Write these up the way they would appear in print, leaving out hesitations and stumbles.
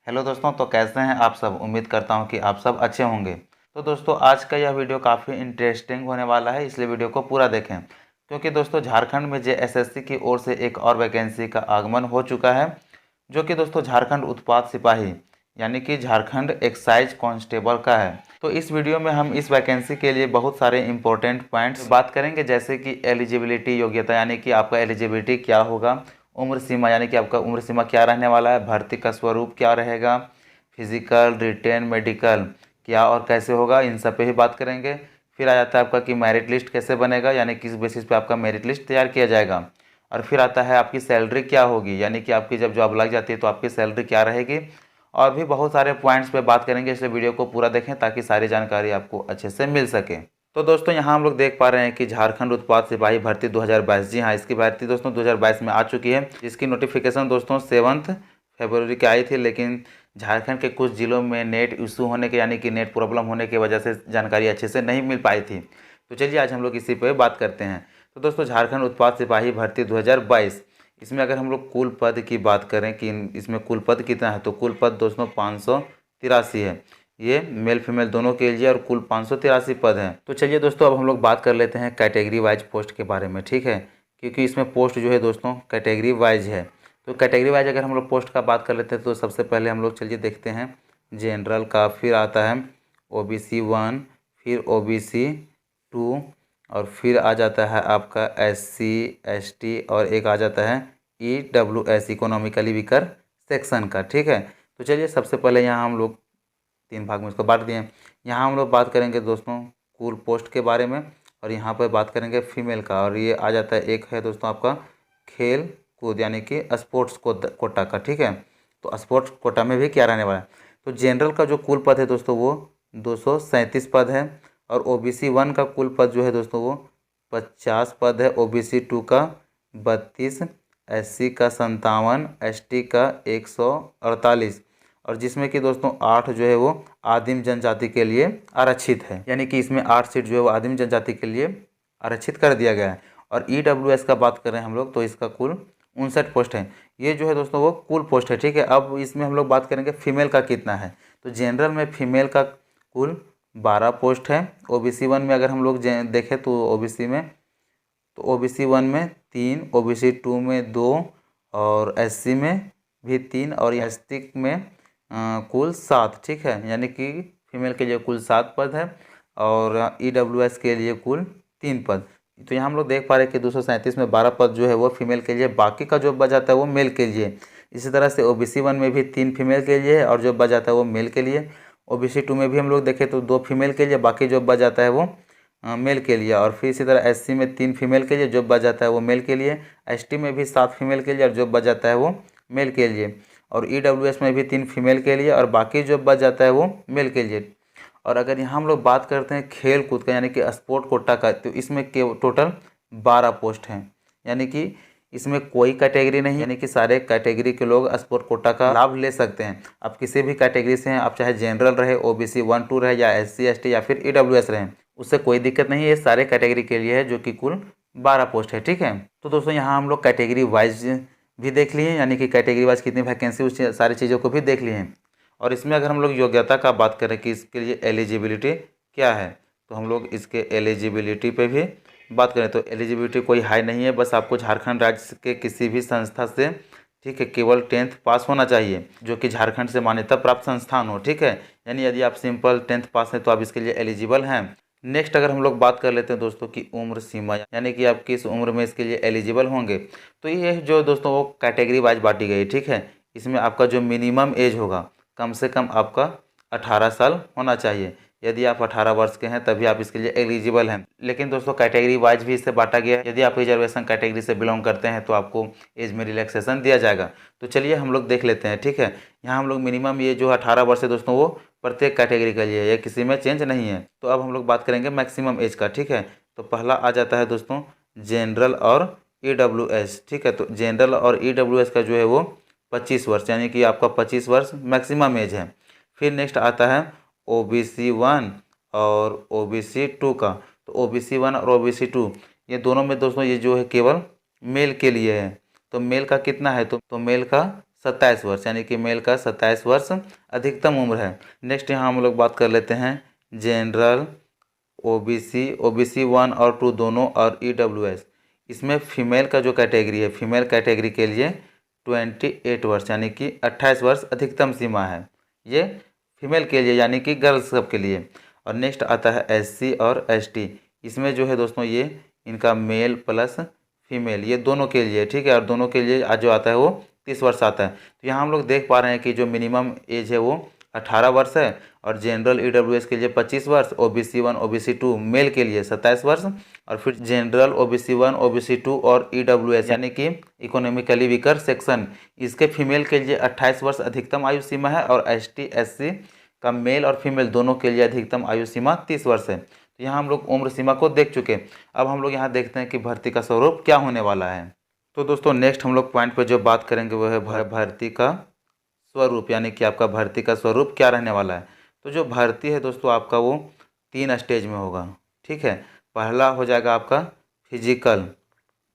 Hello दोस्तों, तो कैसे हैं आप सब। उम्मीद करता हूं कि आप सब अच्छे होंगे। तो दोस्तों, आज का यह वीडियो काफ़ी इंटरेस्टिंग होने वाला है, इसलिए वीडियो को पूरा देखें। क्योंकि दोस्तों, झारखंड में जेएसएससी की ओर से एक और वैकेंसी का आगमन हो चुका है, जो कि दोस्तों झारखंड उत्पाद सिपाही यानी कि झारखंड एक्साइज कांस्टेबल का है। तो इस वीडियो में हम इस वैकेंसी के लिए बहुत सारे इंपॉर्टेंट पॉइंट्स बात करेंगे, जैसे कि एलिजिबिलिटी योग्यता यानी कि आपका एलिजिबिलिटी क्या होगा, उम्र सीमा यानी कि आपका उम्र सीमा क्या रहने वाला है, भर्ती का स्वरूप क्या रहेगा, फिजिकल रिटेन मेडिकल क्या और कैसे होगा, इन सब पे ही बात करेंगे। फिर आ जाता है आपका कि मेरिट लिस्ट कैसे बनेगा, यानी किस बेसिस पे आपका मेरिट लिस्ट तैयार किया जाएगा। और फिर आता है आपकी सैलरी क्या होगी, यानी कि आपकी जब जॉब लग जाती है तो आपकी सैलरी क्या रहेगी। और भी बहुत सारे पॉइंट्स पे बात करेंगे, इसलिए वीडियो को पूरा देखें ताकि सारी जानकारी आपको अच्छे से मिल सके। तो दोस्तों, यहाँ हम लोग देख पा रहे हैं कि झारखंड उत्पाद सिपाही भर्ती 2022, जी हाँ, इसकी भर्ती दोस्तों 2022 में आ चुकी है। इसकी नोटिफिकेशन दोस्तों 7 फरवरी की आई थी, लेकिन झारखंड के कुछ जिलों में नेट इशू होने के यानी कि नेट प्रॉब्लम होने की वजह से जानकारी अच्छे से नहीं मिल पाई थी। तो चलिए आज हम लोग इसी पर बात करते हैं। तो दोस्तों, झारखंड उत्पाद सिपाही भर्ती 2022, इसमें अगर हम लोग कुल पद की बात करें कि इसमें कुल पद कितना है, तो कुल पद दोस्तों 583 है। ये मेल फीमेल दोनों के लिए, और कुल 583 पद हैं। तो चलिए दोस्तों, अब हम लोग बात कर लेते हैं कैटेगरी वाइज पोस्ट के बारे में, ठीक है, क्योंकि इसमें पोस्ट जो है दोस्तों कैटेगरी वाइज है। तो कैटेगरी वाइज अगर हम लोग पोस्ट का बात कर लेते हैं तो सबसे पहले हम लोग चलिए देखते हैं जनरल का, फिर आता है OBC 1, फिर OBC 2, और फिर आ जाता है आपका SC ST, और एक आ जाता है EWS इकोनॉमिकली वीकर सेक्शन का, ठीक है। तो चलिए सबसे पहले यहाँ हम लोग 3 भाग में इसको बांट दिए। यहाँ हम लोग बात करेंगे दोस्तों कुल पोस्ट के बारे में, और यहाँ पर बात करेंगे फीमेल का, और ये आ जाता है एक है दोस्तों आपका खेल कूद यानी कि स्पोर्ट्स कोटा का, ठीक है। तो स्पोर्ट्स कोटा में भी क्या रहने वाला है। तो जनरल का जो कुल पद है दोस्तों वो 237 पद है, और OBC 1 का कुल पद जो है दोस्तों वो 50 पद है, OBC 2 का 32, SC का 57, ST का 148, और जिसमें कि दोस्तों 8 जो है वो आदिम जनजाति के लिए आरक्षित है, यानी कि इसमें 8 सीट जो है वो आदिम जनजाति के लिए आरक्षित कर दिया गया है। और EWS का बात करें हम लोग तो इसका कुल 59 पोस्ट है। ये जो है दोस्तों वो कुल पोस्ट है, ठीक है। अब इसमें हम लोग बात करेंगे फीमेल का कितना है। तो जनरल में फीमेल का कुल 12 पोस्ट है। OBC 1 में अगर हम लोग देखें तो OBC में 3, OBC 2 में 2, और SC में भी 3, और ST में कुल 7, ठीक है, यानी कि फीमेल के लिए कुल 7 पद है, और EWS के लिए कुल 3 पद। तो यहाँ हम लोग देख पा रहे हैं कि 237 में 12 पद जो है वो फीमेल के लिए, बाकी का जो बच जाता है वो मेल के लिए। इसी तरह से OBC 1 में भी 3 फीमेल के लिए है, और जो बच जाता है वो मेल के लिए। OBC 2 में भी हम लोग देखें तो 2 फीमेल के लिए, बाकी जो बच जाता है वो मेल के लिए। और फिर इसी तरह SC में 3 फीमेल के लिए, जो बच जाता है वो मेल के लिए। ST में भी 7 फीमेल के लिए, और जो बच जाता है वो मेल के लिए। और EWS में भी 3 फीमेल के लिए, और बाकी जो बच जाता है वो मेल के लिए। और अगर यहाँ हम लोग बात करते हैं खेल कूद का यानी कि स्पोर्ट कोटा का, तो इसमें टोटल 12 पोस्ट हैं, यानी कि इसमें कोई कैटेगरी नहीं, यानी कि सारे कैटेगरी के लोग स्पोर्ट कोटा का लाभ ले सकते हैं। आप किसी भी कैटेगरी से हैं, आप चाहे जनरल रहे, OBC 1 2 रहे, या SC ST या फिर EWS रहे, उससे कोई दिक्कत नहीं है। ये सारे कैटेगरी के लिए है, जो कि कुल 12 पोस्ट है, ठीक है। तो दोस्तों, यहाँ हम लोग कैटेगरी वाइज भी देख लिए, यानी कि कैटेगरी वाइज कितनी वैकेंसी, उस सारी चीज़ों को भी देख लिए हैं। और इसमें अगर हम लोग योग्यता का बात करें कि इसके लिए एलिजिबिलिटी क्या है, तो हम लोग इसके एलिजिबिलिटी पे भी बात करें तो एलिजिबिलिटी कोई हाई नहीं है, बस आपको झारखंड राज्य के किसी भी संस्था से, ठीक है, केवल 10th पास होना चाहिए, जो कि झारखंड से मान्यता प्राप्त संस्थान हो, ठीक है। यानी यदि आप सिंपल 10th पास हैं तो आप इसके लिए एलिजिबल हैं। नेक्स्ट अगर हम लोग बात कर लेते हैं दोस्तों की उम्र सीमा, यानी कि आप किस उम्र में इसके लिए एलिजिबल होंगे, तो ये जो दोस्तों वो कैटेगरी वाइज बांटी गई, ठीक है। इसमें आपका जो मिनिमम एज होगा, कम से कम आपका 18 साल होना चाहिए। यदि आप 18 वर्ष के हैं तभी आप इसके लिए एलिजिबल हैं। लेकिन दोस्तों कैटेगरी वाइज भी इससे बांटा गया है। यदि आप रिजर्वेशन कैटेगरी से बिलोंग करते हैं तो आपको एज में रिलैक्सेशन दिया जाएगा। तो चलिए हम लोग देख लेते हैं, ठीक है। यहाँ हम लोग मिनिमम ये जो 18 वर्ष है दोस्तों वो प्रत्येक कैटेगरी के लिए, ये किसी में चेंज नहीं है। तो अब हम लोग बात करेंगे मैक्सिमम एज का, ठीक है। तो पहला आ जाता है दोस्तों जनरल और EWS, ठीक है। तो जनरल और EWS का जो है वो 25 वर्ष, यानी कि आपका 25 वर्ष मैक्सिमम एज है। फिर नेक्स्ट आता है OBC 1 और OBC 2 का। तो OBC 1 और OBC 2 ये दोनों में दोस्तों ये जो है केवल मेल के लिए है। तो मेल का कितना है, तो मेल का 27 वर्ष, यानी कि मेल का 27 वर्ष अधिकतम उम्र है। नेक्स्ट यहाँ हम लोग बात कर लेते हैं जनरल, ओबीसी 1 और 2 दोनों और ईडब्ल्यूएस। इसमें फीमेल का जो कैटेगरी है, फीमेल कैटेगरी के लिए 28 वर्ष यानी कि 28 वर्ष अधिकतम सीमा है। ये फीमेल के लिए यानी कि गर्ल्स सब के लिए। और नेक्स्ट आता है एससी और एसटी। इसमें जो है दोस्तों ये इनका मेल प्लस फीमेल ये दोनों के लिए, ठीक है। और दोनों के लिए आज जो आता है वो 30 वर्ष आता है। तो यहाँ हम लोग देख पा रहे हैं कि जो मिनिमम एज है वो 18 वर्ष है और जनरल ईडब्ल्यूएस के लिए 25 वर्ष, ओबीसी 1 ओबीसी 2 मेल के लिए 27 वर्ष और फिर जनरल ओबीसी 1 ओबीसी 2 और ईडब्ल्यूएस यानी कि इकोनॉमिकली वीकर सेक्शन, इसके फीमेल के लिए 28 वर्ष अधिकतम आयु सीमा है और एसटी एससी का मेल और फीमेल दोनों के लिए अधिकतम आयु सीमा 30 वर्ष है। तो यहाँ हम लोग उम्र सीमा को देख चुके। अब हम लोग यहाँ देखते हैं कि भर्ती का स्वरूप क्या होने वाला है। तो दोस्तों नेक्स्ट हम लोग पॉइंट पे जो बात करेंगे वो है भर्ती का स्वरूप, यानी कि आपका भर्ती का स्वरूप क्या रहने वाला है। तो जो भर्ती है दोस्तों आपका वो 3 स्टेज में होगा, ठीक है। पहला हो जाएगा आपका फिजिकल।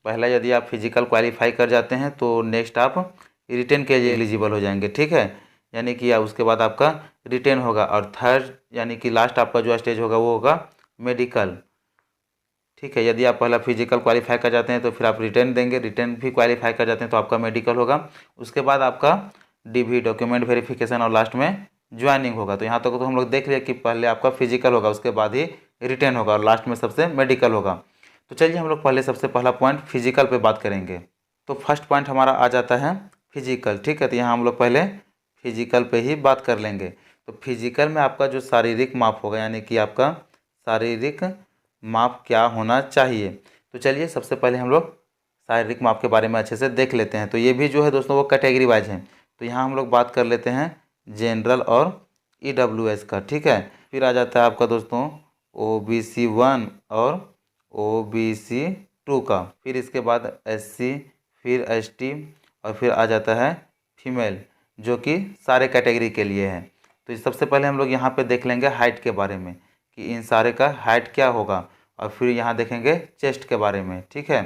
पहला यदि आप फिजिकल क्वालिफाई कर जाते हैं तो नेक्स्ट आप रिटेन के लिए एलिजिबल हो जाएंगे, ठीक है। यानी कि उसके बाद आपका रिटेन होगा। और थर्ड यानी कि लास्ट आपका जो स्टेज होगा वो होगा मेडिकल, ठीक है। यदि आप पहला फिजिकल क्वालिफाई कर जाते हैं तो फिर आप रिटेन देंगे, रिटेन भी क्वालिफाई कर जाते हैं तो आपका मेडिकल होगा। उसके बाद आपका डीवी डॉक्यूमेंट वेरिफिकेशन और लास्ट में ज्वाइनिंग होगा। तो यहाँ तक तो हम लोग देख लिया कि पहले आपका फिजिकल होगा, उसके बाद ही रिटेन होगा और लास्ट में सबसे मेडिकल होगा। तो चलिए हम लोग पहले सबसे पहला पॉइंट फिजिकल पे बात करेंगे। तो फर्स्ट पॉइंट हमारा आ जाता है फिजिकल, ठीक है। तो यहाँ हम लोग पहले फिजिकल पे ही बात कर लेंगे। तो फिजिकल में आपका जो शारीरिक माप होगा, यानी कि आपका शारीरिक माप क्या होना चाहिए। तो चलिए सबसे पहले हम लोग शारीरिक माप के बारे में अच्छे से देख लेते हैं। तो ये भी जो है दोस्तों वो कैटेगरी वाइज है। तो यहाँ हम लोग बात कर लेते हैं जनरल और ईडब्ल्यूएस का, ठीक है। फिर आ जाता है आपका दोस्तों ओबीसी 1 और ओबीसी 2 का। फिर इसके बाद एससी, फिर एसटी और फिर आ जाता है फीमेल, जो कि सारे कैटेगरी के लिए है। तो सबसे पहले हम लोग यहाँ पे देख लेंगे हाइट के बारे में कि इन सारे का हाइट क्या होगा, और फिर यहाँ देखेंगे चेस्ट के बारे में, ठीक है।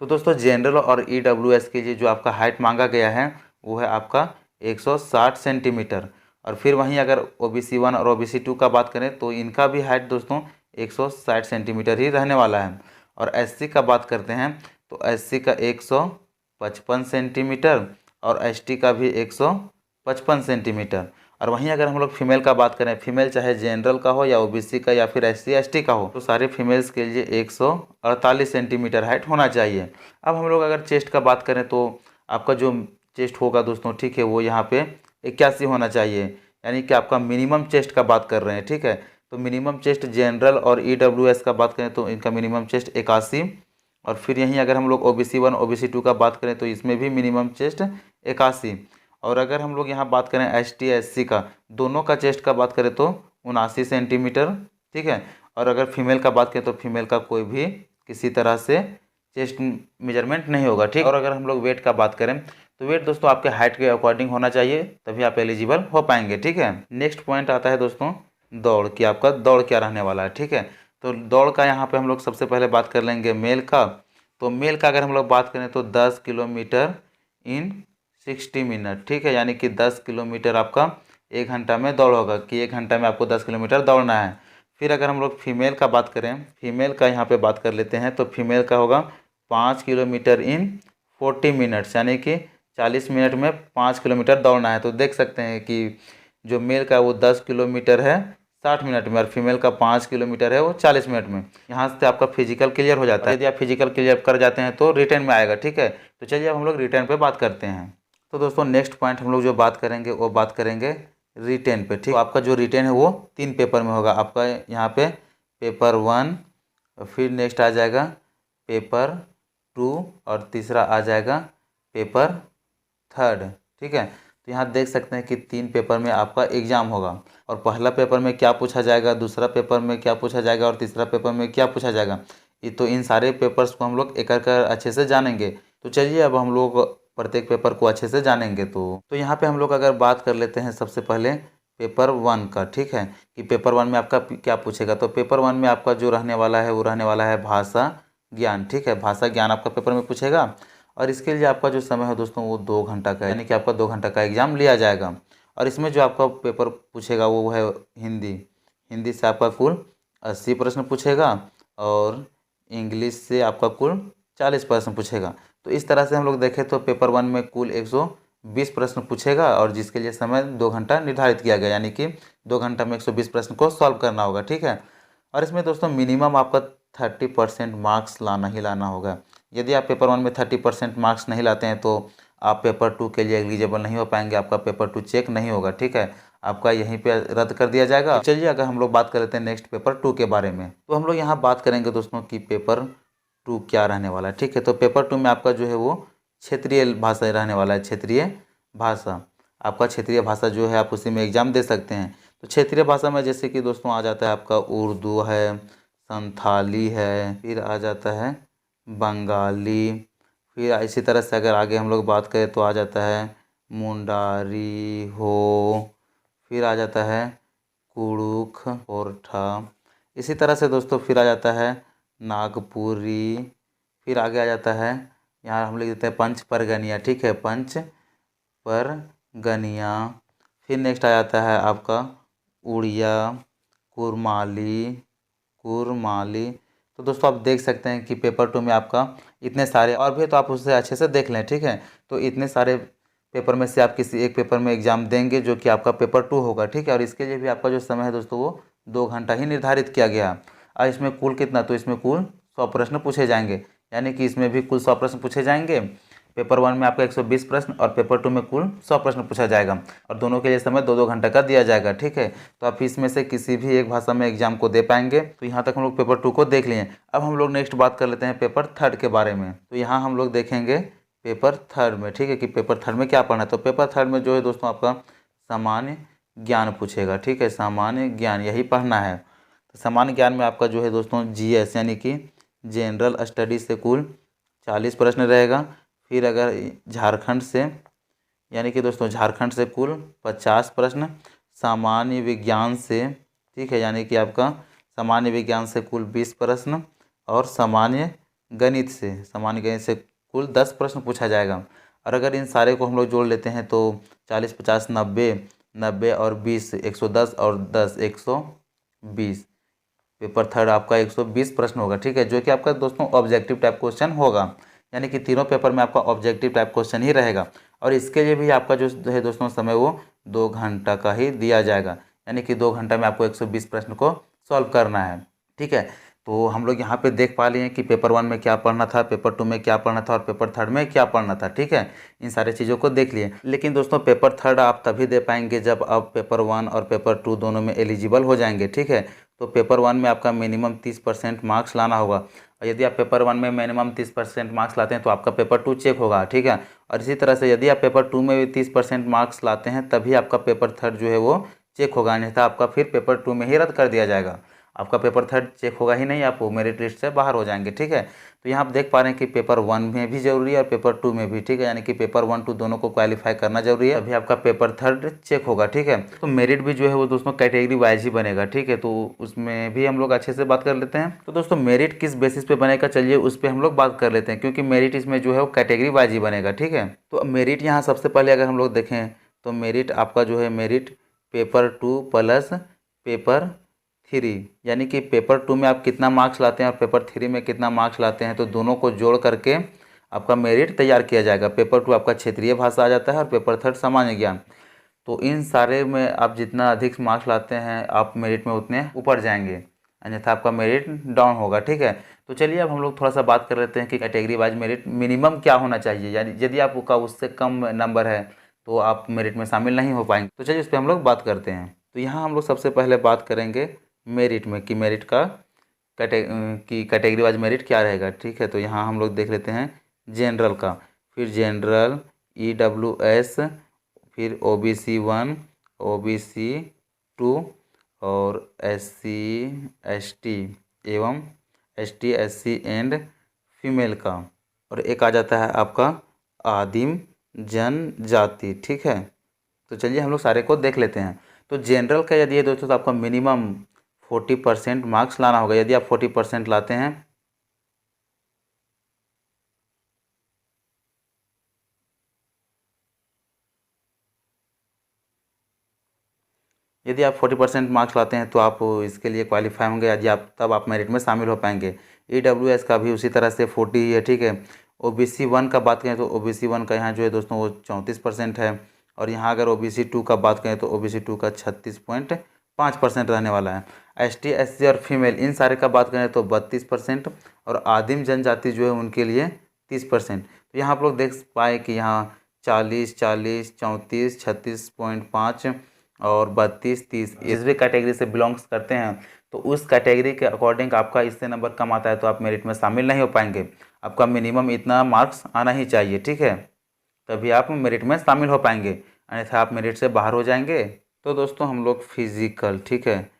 तो दोस्तों जनरल और ईडब्ल्यूएस के लिए जो आपका हाइट मांगा गया है वो है आपका 160 सेंटीमीटर। और फिर वहीं अगर ओबीसी 1 और ओबीसी 2 का बात करें तो इनका भी हाइट दोस्तों 160 सेंटीमीटर ही रहने वाला है। और एससी का बात करते हैं तो एससी का 155 सेंटीमीटर और एसटी का भी 155 सेंटीमीटर। और वहीं अगर हम लोग फीमेल का बात करें, फीमेल चाहे जनरल का हो या ओबीसी का या फिर एससी एसटी का हो, तो सारे फीमेल्स के लिए 148 सेंटीमीटर हाइट होना चाहिए। अब हम लोग अगर चेस्ट का बात करें तो आपका जो चेस्ट होगा दोस्तों, ठीक है, वो यहाँ पे 81 होना चाहिए, यानी कि आपका मिनिमम चेस्ट का बात कर रहे हैं, ठीक है। तो मिनिमम चेस्ट जनरल और ईडब्ल्यूएस का बात करें तो इनका मिनिमम चेस्ट 81। और फिर यहीं अगर हम लोग ओबीसी 1 ओबीसी 2 का बात करें तो इसमें भी मिनिमम चेस्ट 81। और अगर हम लोग यहाँ बात करें एसटी एससी का, दोनों का चेस्ट का बात करें तो 79 सेंटीमीटर, ठीक है। और अगर फीमेल का बात करें तो फीमेल का कोई भी किसी तरह से चेस्ट मेजरमेंट नहीं होगा, ठीक। और अगर हम लोग वेट का बात करें तो वेट दोस्तों आपके हाइट के अकॉर्डिंग होना चाहिए, तभी आप एलिजिबल हो पाएंगे, ठीक है। नेक्स्ट पॉइंट आता है दोस्तों दौड़, कि आपका दौड़ क्या रहने वाला है, ठीक है। तो दौड़ का यहाँ पे हम लोग सबसे पहले बात कर लेंगे मेल का। तो मेल का अगर हम लोग बात करें तो 10 किलोमीटर इन 60 मिनट, ठीक है। यानी कि 10 किलोमीटर आपका 1 घंटा में दौड़ होगा, कि 1 घंटा में आपको 10 किलोमीटर दौड़ना है। फिर अगर हम लोग फीमेल का बात करें, फीमेल का यहाँ पे बात कर लेते हैं, तो फीमेल का होगा 5 किलोमीटर इन 40 मिनट्स, यानी कि 40 मिनट में 5 किलोमीटर दौड़ना है। तो देख सकते हैं कि जो मेल का वो 10 किलोमीटर है 60 मिनट में और फीमेल का 5 किलोमीटर है वो 40 मिनट में। यहाँ से आपका फिजिकल क्लियर हो जाता है। यदि आप फिजिकल क्लियर कर जाते हैं तो रिटर्न में आएगा, ठीक है। तो चलिए अब हम लोग रिटर्न पे बात करते हैं। तो दोस्तों नेक्स्ट पॉइंट हम लोग जो बात करेंगे वो बात करेंगे रिटेन पे, ठीक। तो आपका जो रिटेन है वो 3 पेपर में होगा। आपका यहाँ पे पेपर 1, फिर नेक्स्ट आ जाएगा पेपर 2 और तीसरा आ जाएगा पेपर 3, ठीक है। तो यहाँ देख सकते हैं कि 3 पेपर में आपका एग्जाम होगा और पहला पेपर में क्या पूछा जाएगा, दूसरा पेपर में क्या पूछा जाएगा और तीसरा पेपर में क्या पूछा जाएगा। ये तो इन सारे पेपर्स को हम लोग एक एक अच्छे से जानेंगे। तो चलिए अब हम लोग प्रत्येक पेपर को अच्छे से जानेंगे। तो यहाँ पे हम लोग अगर बात कर लेते हैं सबसे पहले पेपर 1 का, ठीक है, कि पेपर 1 में आपका क्या पूछेगा। तो पेपर 1 में आपका जो रहने वाला है वो रहने वाला है भाषा ज्ञान, ठीक है। भाषा ज्ञान आपका पेपर में पूछेगा। और इसके लिए आपका जो समय है दोस्तों वो 2 घंटा का है, यानी कि आपका 2 घंटा का एग्ज़ाम लिया जाएगा। और इसमें जो आपका पेपर पूछेगा वो है हिंदी। हिंदी से आपका कुल 80 प्रश्न पूछेगा और इंग्लिश से आपका कुल 40 प्रश्न पूछेगा। तो इस तरह से हम लोग देखें तो पेपर 1 में कुल 120 प्रश्न पूछेगा और जिसके लिए समय 2 घंटा निर्धारित किया गया, यानी कि 2 घंटा में 120 प्रश्न को सॉल्व करना होगा, ठीक है। और इसमें दोस्तों मिनिमम आपका 30% मार्क्स लाना ही लाना होगा। यदि आप पेपर 1 में 30% मार्क्स नहीं लाते हैं तो आप पेपर 2 के लिए एलिजिबल नहीं हो पाएंगे, आपका पेपर 2 चेक नहीं होगा, ठीक है। आपका यहीं पे रद्द कर दिया जाएगा। चलिए अगर हम लोग बात कर लेते हैं नेक्स्ट पेपर 2 के बारे में, तो हम लोग यहाँ बात करेंगे दोस्तों कि पेपर 2 क्या रहने वाला है, ठीक है। तो पेपर 2 में आपका जो है वो क्षेत्रीय भाषा रहने वाला है। क्षेत्रीय भाषा, आपका क्षेत्रीय भाषा जो है आप उसी में एग्ज़ाम दे सकते हैं। तो क्षेत्रीय भाषा में जैसे कि दोस्तों आ जाता है आपका उर्दू है, संथाली है, फिर आ जाता है बंगाली, फिर इसी तरह से अगर आगे हम लोग बात करें तो आ जाता है मुंडारी हो, फिर आ जाता है कुड़ुख ओरठा। इसी तरह से दोस्तों फिर आ जाता है नागपुरी, फिर आगे आ जाता है यहाँ हम लिख देते हैं पंच परगनिया, ठीक है, पंच परगनिया। फिर नेक्स्ट आ जाता है आपका उड़िया, कुरमाली। तो दोस्तों आप देख सकते हैं कि पेपर 2 में आपका इतने सारे और भी, तो आप उससे अच्छे से देख लें, ठीक है। तो इतने सारे पेपर में से आप किसी एक पेपर में एग्ज़ाम देंगे जो कि आपका पेपर 2 होगा, ठीक है। और इसके लिए भी आपका जो समय है दोस्तों वो 2 घंटा ही निर्धारित किया गया। और इसमें कुल कितना, तो इसमें कुल 100 प्रश्न पूछे जाएंगे, यानी कि इसमें भी कुल 100 प्रश्न पूछे जाएंगे। पेपर 1 में आपका 120 प्रश्न और पेपर 2 में कुल 100 प्रश्न पूछा जाएगा और दोनों के लिए समय 2-2 घंटा का दिया जाएगा, ठीक है। तो आप इसमें से किसी भी एक भाषा में एग्जाम को दे पाएंगे। तो यहाँ तक हम लोग पेपर 2 को देख लिए। अब हम लोग नेक्स्ट बात कर लेते हैं पेपर 3 के बारे में। तो यहाँ हम लोग देखेंगे पेपर 3 में, ठीक है, कि पेपर 3 में क्या पढ़ना है। तो पेपर 3 में जो है दोस्तों आपका सामान्य ज्ञान पूछेगा, ठीक है, सामान्य ज्ञान यही पढ़ना है। तो सामान्य ज्ञान में आपका जो है दोस्तों जीएस यानी कि जनरल स्टडी से कुल 40 प्रश्न रहेगा। फिर अगर झारखंड से, यानी कि दोस्तों झारखंड से कुल 50 प्रश्न, सामान्य विज्ञान से, ठीक है, यानी कि आपका सामान्य विज्ञान से कुल 20 प्रश्न और सामान्य गणित से कुल 10 प्रश्न पूछा जाएगा। और अगर इन सारे को हम लोग जोड़ लेते हैं तो 40, 50, 90, 90 और 20 110 और 10 120। पेपर 3 आपका 120 प्रश्न होगा, ठीक है, जो कि आपका दोस्तों ऑब्जेक्टिव टाइप क्वेश्चन होगा, यानी कि तीनों पेपर में आपका ऑब्जेक्टिव टाइप क्वेश्चन ही रहेगा। और इसके लिए भी आपका जो है दोस्तों समय वो 2 घंटा का ही दिया जाएगा, यानी कि 2 घंटा में आपको 120 प्रश्न को सॉल्व करना है, ठीक है। तो हम लोग यहाँ पे देख पा लिए हैं कि पेपर 1 में क्या पढ़ना था, पेपर 2 में क्या पढ़ना था और पेपर 3 में क्या पढ़ना था, ठीक है। इन सारी चीज़ों को देख लिए। लेकिन दोस्तों पेपर 3 आप तभी दे पाएंगे जब आप पेपर 1 और पेपर 2 दोनों में एलिजिबल हो जाएंगे, ठीक है। तो पेपर 1 में आपका मिनिमम 30% मार्क्स लाना होगा और यदि आप पेपर 1 में मिनिमम 30% मार्क्स लाते हैं तो आपका पेपर 2 चेक होगा, ठीक है। और इसी तरह से यदि आप पेपर 2 में भी 30% मार्क्स लाते हैं तभी आपका पेपर 3 जो है वो चेक होगा, नहीं तो आपका फिर पेपर 2 में ही रद्द कर दिया जाएगा। आपका पेपर 3 चेक होगा ही नहीं, आप मेरिट लिस्ट से बाहर हो जाएंगे, ठीक है। तो यहाँ आप देख पा रहे हैं कि पेपर 1 में भी जरूरी है और पेपर 2 में भी, ठीक है, यानी कि पेपर 1, 2 दोनों को क्वालिफाई करना जरूरी है, अभी आपका पेपर 3 चेक होगा, ठीक है। तो मेरिट भी जो है वो दोस्तों कैटेगरी वाइज ही बनेगा, ठीक है। तो उसमें भी हम लोग अच्छे से बात कर लेते हैं। तो दोस्तों मेरिट किस बेसिस पे बनेगा, चलिए उस पर हम लोग बात कर लेते हैं, क्योंकि मेरिट इसमें जो है वो कैटेगरी वाइज ही बनेगा, ठीक है। तो मेरिट यहाँ सबसे पहले अगर हम लोग देखें तो मेरिट आपका जो है मेरिट पेपर 2 प्लस पेपर 3, यानी कि पेपर 2 में आप कितना मार्क्स लाते हैं और पेपर 3 में कितना मार्क्स लाते हैं, तो दोनों को जोड़ करके आपका मेरिट तैयार किया जाएगा। पेपर 2 आपका क्षेत्रीय भाषा आ जाता है और पेपर 3 सामान्य ज्ञान। तो इन सारे में आप जितना अधिक मार्क्स लाते हैं आप मेरिट में उतने ऊपर जाएंगे, अन्यथा आपका मेरिट डाउन होगा, ठीक है। तो चलिए अब हम लोग थोड़ा सा बात कर लेते हैं कि कैटेगरी वाइज मेरिट मिनिमम क्या होना चाहिए, यानी यदि आपका उससे कम नंबर है तो आप मेरिट में शामिल नहीं हो पाएंगे। तो चलिए इस पर हम लोग बात करते हैं। तो यहाँ हम लोग सबसे पहले बात करेंगे मेरिट में कि मेरिट का कैटेगरी वाइज मेरिट क्या रहेगा, ठीक है। तो यहाँ हम लोग देख लेते हैं जनरल का, फिर जनरल, EWS, फिर OBC 1, OBC 2 और SC ST एवं ST SC एंड फीमेल का, और एक आ जाता है आपका आदिम जनजाति, ठीक है। तो चलिए हम लोग सारे को देख लेते हैं। तो जनरल का यदि है दोस्तों तो आपका मिनिमम 40% मार्क्स लाना होगा। यदि आप 40% लाते हैं यदि आप 40% मार्क्स लाते हैं तो आप इसके लिए क्वालिफाई होंगे, यदि आप तब आप मेरिट में शामिल हो पाएंगे। EWS का भी उसी तरह से 40 ही है, ठीक है। OBC 1 का बात करें तो OBC 1 का यहाँ जो है दोस्तों वो 34% है, और यहाँ अगर OBC 2 का बात करें तो OBC 2 का 36.5% रहने वाला है। ST SC और फीमेल इन सारे का बात करें तो 32%, और आदिम जनजाति जो है उनके लिए 30%। तो यहाँ आप लोग देख पाए कि यहाँ 40, 40, 34, 36.5 और 32, 30 जिस भी कैटेगरी से बिलोंग्स करते हैं तो उस कैटेगरी के अकॉर्डिंग आपका इससे नंबर कम आता है तो आप मेरिट में शामिल नहीं हो पाएंगे। आपका मिनिमम इतना मार्क्स आना ही चाहिए, ठीक है, तभी आप मेरिट में शामिल हो पाएंगे, अन्यथा आप मेरिट से बाहर हो जाएंगे। तो दोस्तों हम लोग फिजिकल, ठीक है,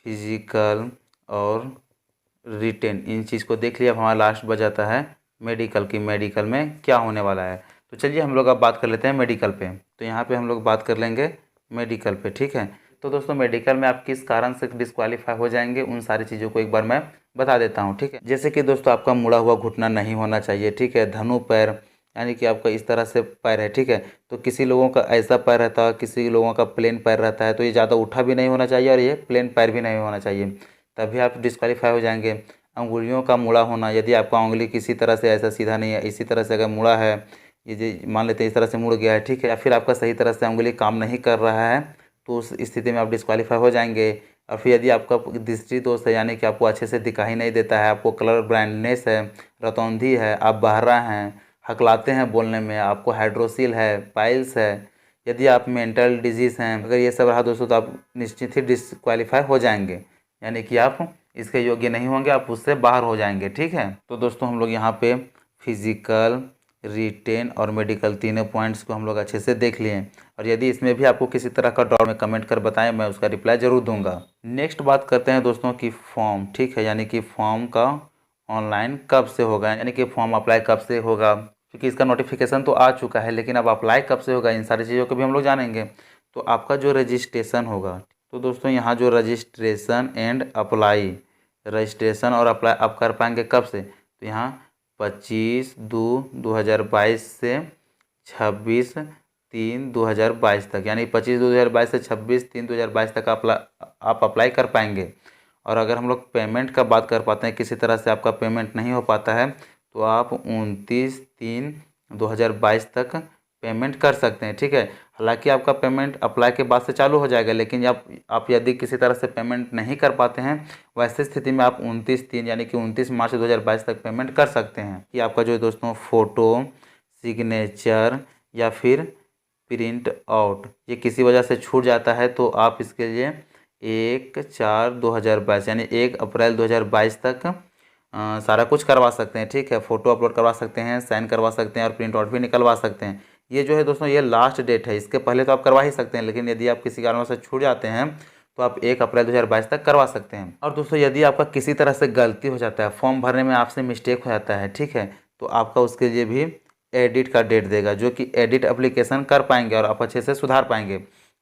फिजिकल और रिटेन इन चीज़ को देख लिया। अब हमारा लास्ट बजाता है मेडिकल की, मेडिकल में क्या होने वाला है। तो चलिए हम लोग अब बात कर लेते हैं मेडिकल पे। तो यहाँ पे हम लोग बात कर लेंगे मेडिकल पे, ठीक है। तो दोस्तों मेडिकल में आप किस कारण से डिस्क्वालीफाई हो जाएंगे उन सारी चीज़ों को एक बार मैं बता देता हूँ, ठीक है। जैसे कि दोस्तों आपका मुड़ा हुआ घुटना नहीं होना चाहिए, ठीक है। धनु पैर यानी कि आपका इस तरह से पैर है, ठीक है। तो किसी लोगों का ऐसा पैर रहता है, किसी लोगों का प्लेन पैर रहता है, तो ये ज़्यादा उठा भी नहीं होना चाहिए और ये प्लेन पैर भी नहीं होना चाहिए, तभी आप डिस्क्वालीफाई हो जाएंगे। अंगुलियों का मुड़ा होना, यदि आपका उंगली किसी तरह से ऐसा सीधा नहीं है, इसी तरह से अगर मुड़ा है, ये जो मान लेते हैं इस तरह से मुड़ गया है, ठीक है, या फिर आपका सही तरह से उंगली काम नहीं कर रहा है तो उस स्थिति में आप डिस्क्वालीफाई हो जाएंगे। और फिर यदि आपका दृष्टि दोष है, यानी कि आपको अच्छे से दिखाई नहीं देता है, आपको कलर ब्लाइंडनेस है, रतौंधी है, आप बहरा हैं, हकलाते हैं बोलने में, आपको हाइड्रोसिल है, पाइल्स है, यदि आप मेंटल डिजीज़ हैं, अगर ये सब रहा दोस्तों तो आप निश्चित ही डिस्क्वालीफाई हो जाएंगे, यानी कि आप इसके योग्य नहीं होंगे, आप उससे बाहर हो जाएंगे, ठीक है। तो दोस्तों हम लोग यहाँ पे फिजिकल, रिटेन और मेडिकल तीनों पॉइंट्स को हम लोग अच्छे से देख लिए। और यदि इसमें भी आपको किसी तरह का डाउट में कमेंट कर बताएं, मैं उसका रिप्लाई ज़रूर दूंगा। नेक्स्ट बात करते हैं दोस्तों की फॉर्म, ठीक है, यानी कि फॉर्म का ऑनलाइन कब से होगा, यानी कि फॉर्म अप्लाई कब से होगा, क्योंकि इसका नोटिफिकेशन तो आ चुका है, लेकिन अब अप्लाई कब से होगा इन सारी चीज़ों को भी हम लोग जानेंगे। तो आपका जो रजिस्ट्रेशन होगा, तो दोस्तों यहाँ जो रजिस्ट्रेशन एंड अप्लाई, रजिस्ट्रेशन और अप्लाई आप कर पाएंगे कब से, तो यहाँ 25/2/2022 से 26/3/2022 तक, यानी 25/2/2022 से 26/3/2022 तक आप अप्लाई कर पाएंगे। और अगर हम लोग पेमेंट का बात कर पाते हैं, किसी तरह से आपका पेमेंट नहीं हो पाता है तो आप 29/3/2022 तक पेमेंट कर सकते हैं, ठीक है। हालांकि आपका पेमेंट अप्लाई के बाद से चालू हो जाएगा, लेकिन आप यदि किसी तरह से पेमेंट नहीं कर पाते हैं, वैसे स्थिति में आप 29/3 यानी कि 29 मार्च 2022 तक पेमेंट कर सकते हैं। कि आपका जो दोस्तों फ़ोटो, सिग्नेचर या फिर प्रिंट आउट ये किसी वजह से छूट जाता है तो आप इसके लिए 1/4/2022 यानी 1 अप्रैल 2022 तक सारा कुछ करवा सकते हैं, ठीक है। फ़ोटो अपलोड करवा सकते हैं, साइन करवा सकते हैं और प्रिंट आउट भी निकलवा सकते हैं। ये जो है दोस्तों ये लास्ट डेट है, इसके पहले तो आप करवा ही सकते हैं, लेकिन यदि आप किसी कारणों से छूट जाते हैं तो आप 1 अप्रैल 2022 तक करवा सकते हैं। और दोस्तों यदि आपका किसी तरह से गलती हो जाता है, फॉर्म भरने में आपसे मिस्टेक हो जाता है, ठीक है, तो आपका उसके लिए भी एडिट का डेट देगा, जो कि एडिट एप्लीकेशन कर पाएंगे और आप अच्छे से सुधार पाएंगे।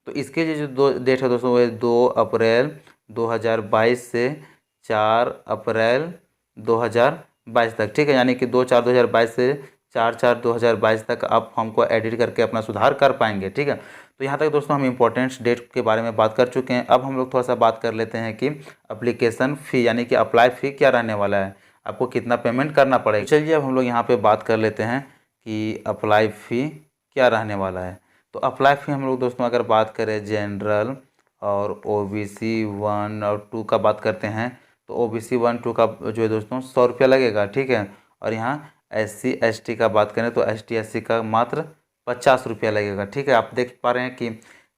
तो इसके लिए जो दो डेट है दोस्तों वो 2 अप्रैल 2022 से 4 अप्रैल 2022 तक, ठीक है, यानी कि 2/4/2022 से 4/4/2022 तक आप फॉर्म को एडिट करके अपना सुधार कर पाएंगे, ठीक है। तो यहाँ तक दोस्तों हम इम्पोर्टेंट डेट के बारे में बात कर चुके हैं। अब हम लोग थोड़ा सा बात कर लेते हैं कि एप्लीकेशन फ़ी यानी कि अप्लाई फ़ी क्या रहने वाला है, आपको कितना पेमेंट करना पड़ेगा। चलिए अब हम लोग यहाँ पे बात कर लेते हैं कि अप्लाई फ़ी क्या रहने वाला है। तो अप्लाई फ़ी हम लोग दोस्तों अगर बात करें जनरल और OBC 1 और 2 का बात करते हैं तो OBC 1 2 का जो है दोस्तों 100 रुपया लगेगा, ठीक है। और यहाँ SC ST का बात करें तो ST SC का मात्र 50 रुपया लगेगा, ठीक है। आप देख पा रहे हैं कि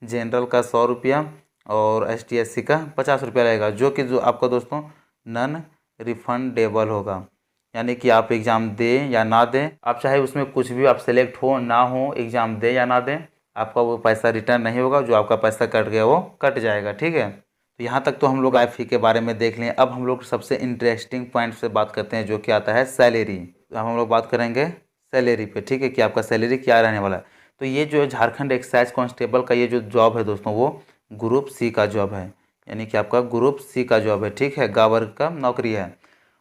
जनरल का 100 रुपया और ST SC का 50 रुपया लगेगा, जो कि जो आपका दोस्तों नन रिफंडेबल होगा, यानी कि आप एग्ज़ाम दें या ना दें, आप चाहे उसमें कुछ भी आप सेलेक्ट हो ना हो, एग्ज़ाम दें या ना दें, आपका वो पैसा रिटर्न नहीं होगा, जो आपका पैसा कट गया वो कट जाएगा, ठीक है। तो यहाँ तक तो हम लोग आई फ़ी के बारे में देख लें। अब हम लोग सबसे इंटरेस्टिंग पॉइंट से बात करते हैं, जो कि आता है सैलरी। अब हम लोग बात करेंगे सैलरी पे, ठीक है, कि आपका सैलरी क्या रहने वाला है। तो ये जो है झारखंड एक्साइज कांस्टेबल का ये जो जॉब है दोस्तों वो ग्रुप C का जॉब है, यानी कि आपका ग्रुप C का जॉब है, ठीक है, वर्ग का नौकरी है।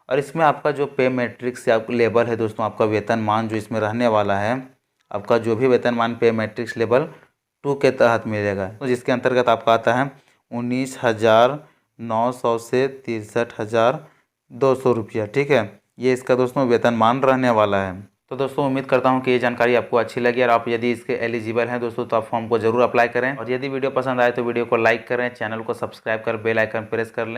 और इसमें आपका जो पे मैट्रिक्स या लेवल है दोस्तों, आपका वेतनमान जो इसमें रहने वाला है, आपका जो भी वेतनमान पे मैट्रिक्स लेवल 2 के तहत मिलेगा, तो जिसके अंतर्गत आपका आता है 19,900 से 63,200 रुपया। ठीक है, ये इसका दोस्तों वेतनमान रहने वाला है। तो दोस्तों उम्मीद करता हूँ कि ये जानकारी आपको अच्छी लगी और आप यदि इसके एलिजिबल हैं दोस्तों तो आप फॉर्म को जरूर अप्लाई करें। और यदि वीडियो पसंद आए तो वीडियो को लाइक करें, चैनल को सब्सक्राइब कर बेल आइकन प्रेस कर लें।